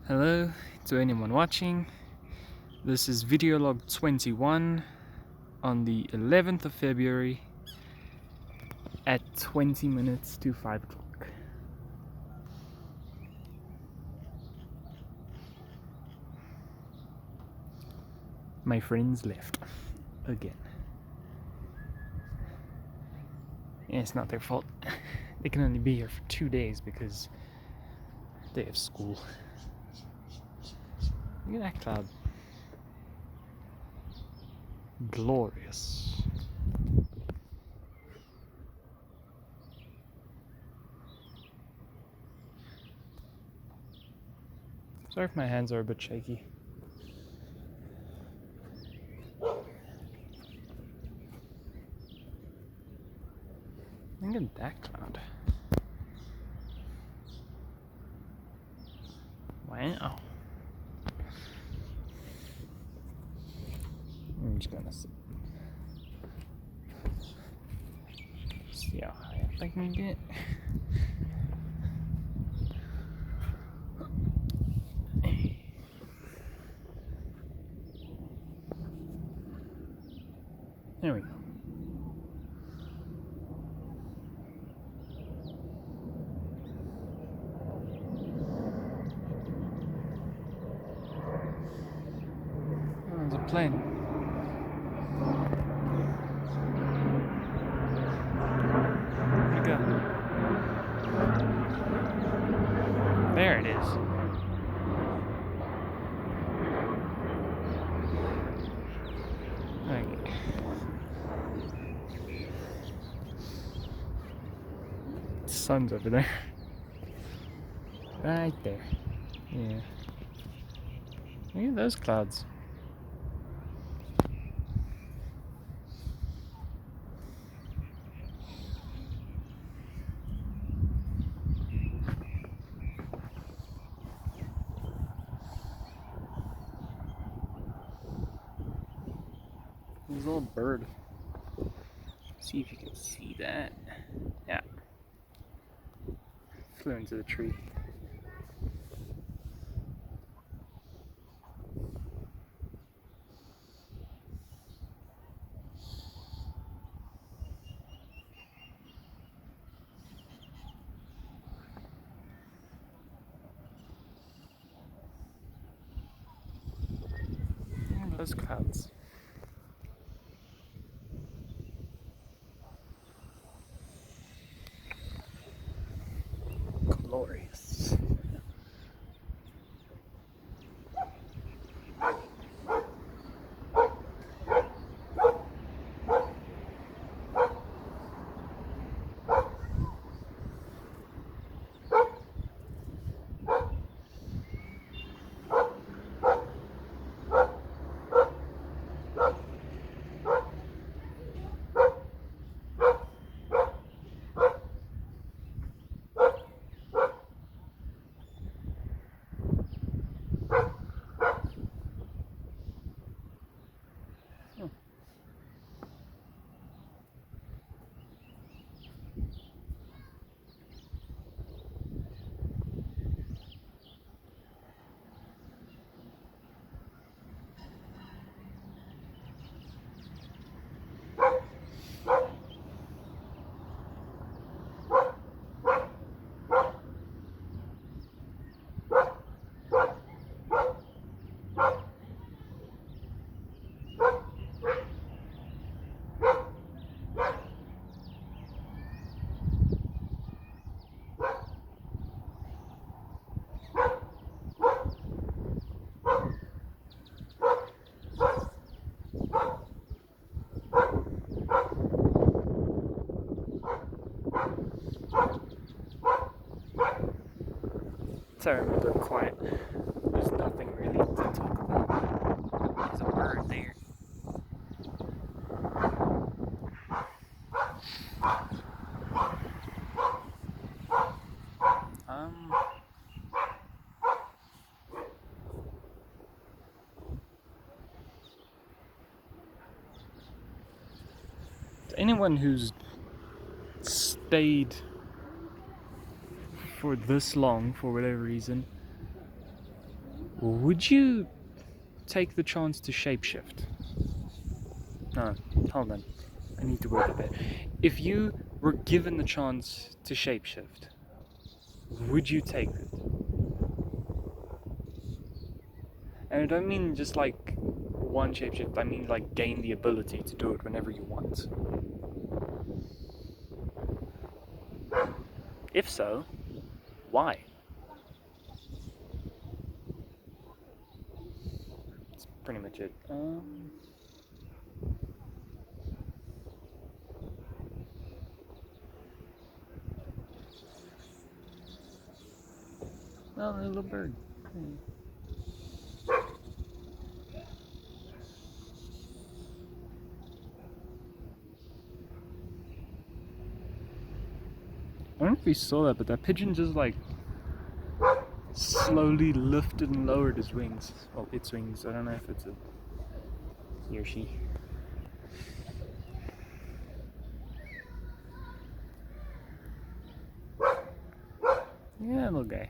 Hello to anyone watching. This is video log 21 on the 11th of February at 20 minutes to 5 o'clock. My friends left again. Yeah, it's not their fault. They can only be here for 2 days because they have school. Look at that cloud. Glorious. Sorry if my hands are a bit shaky. Look at that cloud. Wow. I'm just gonna see how high up I can get. There we go. Oh, there's a plane. Where'd it go? There it is. Okay. The sun's over there. Right there. Yeah. Look at those clouds. There's a little bird. See if you can see that. Yeah. Flew into the tree. Look at those clouds. Glorious. Sorry, I'm a bit quiet. There's nothing really to talk about. There's a bird there. To anyone who's stayed for this long for whatever reason, Would you take the chance to shapeshift? No, hold on. I need to work it there. If you were given the chance to shapeshift, would you take it? And I don't mean just like one shapeshift, I mean like gain the ability to do it whenever you want. If so, why? That's pretty much it. Oh, a little bird. I don't know if you saw that, but that pigeon just like slowly lifted and lowered his wings. Well, its wings. I don't know if it's a he or she. Yeah, little guy.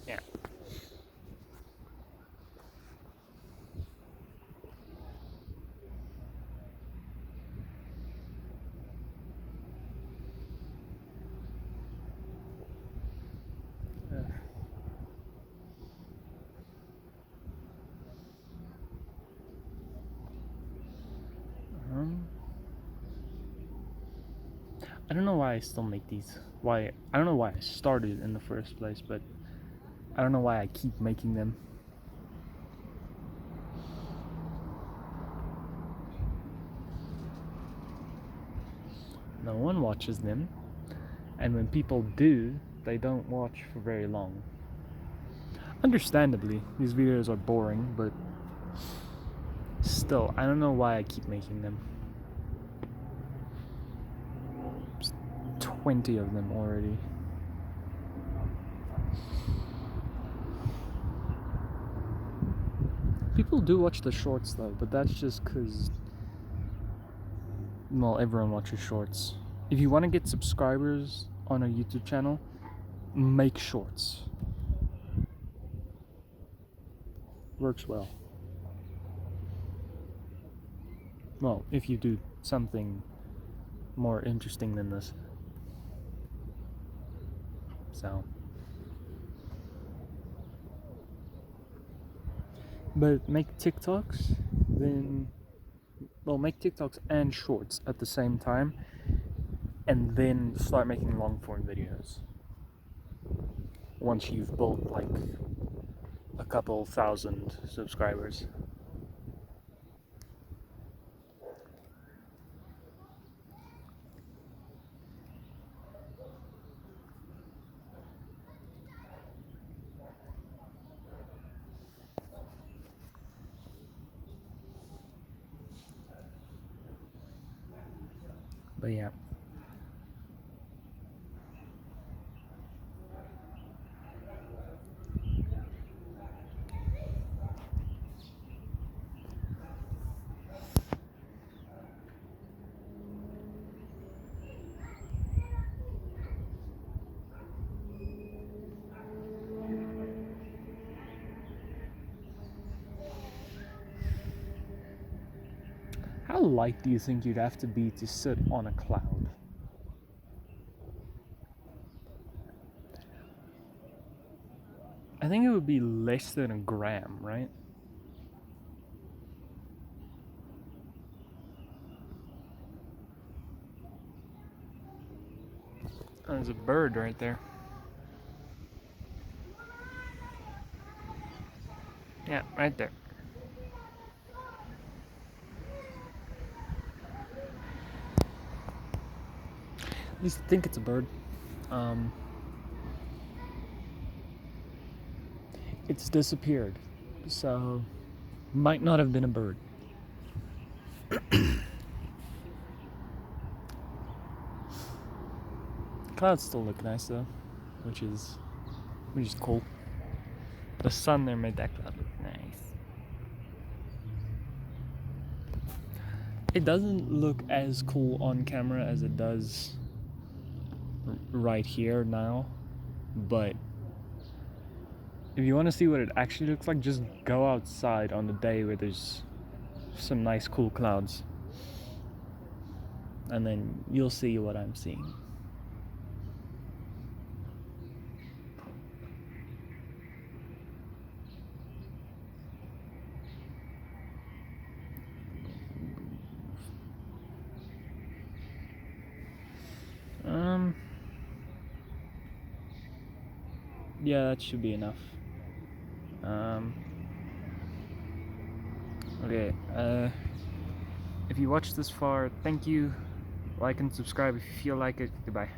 Yeah. I don't know why I still make these. I don't know why I started in the first place, but I don't know why I keep making them. No one watches them, and when people do, they don't watch for very long. Understandably, these videos are boring, but still, I don't know why I keep making them. 20 of them already. People do watch the shorts though, but that's just because, well, everyone watches shorts. If you want to get subscribers on a YouTube channel, make shorts. Works well. Well, if you do something more interesting than this. So. But make TikToks, then, well, make TikToks and shorts at the same time, and then start making long form videos. Once you've built like a couple thousand subscribers. But yeah. How light do you think you'd have to be to sit on a cloud? I think it would be less than a gram, right? Oh, there's a bird right there. Yeah, right there. At least I think it's a bird. It's disappeared, so might not have been a bird. Clouds still look nice though, which is cool. The sun there made that cloud look nice. It doesn't look as cool on camera as it does right here now, but if you want to see what it actually looks like, just go outside on the day where there's some nice cool clouds, and then you'll see what I'm seeing. Yeah, that should be enough. Okay, if you watched this far, thank you. Like and subscribe if you feel like it. Goodbye.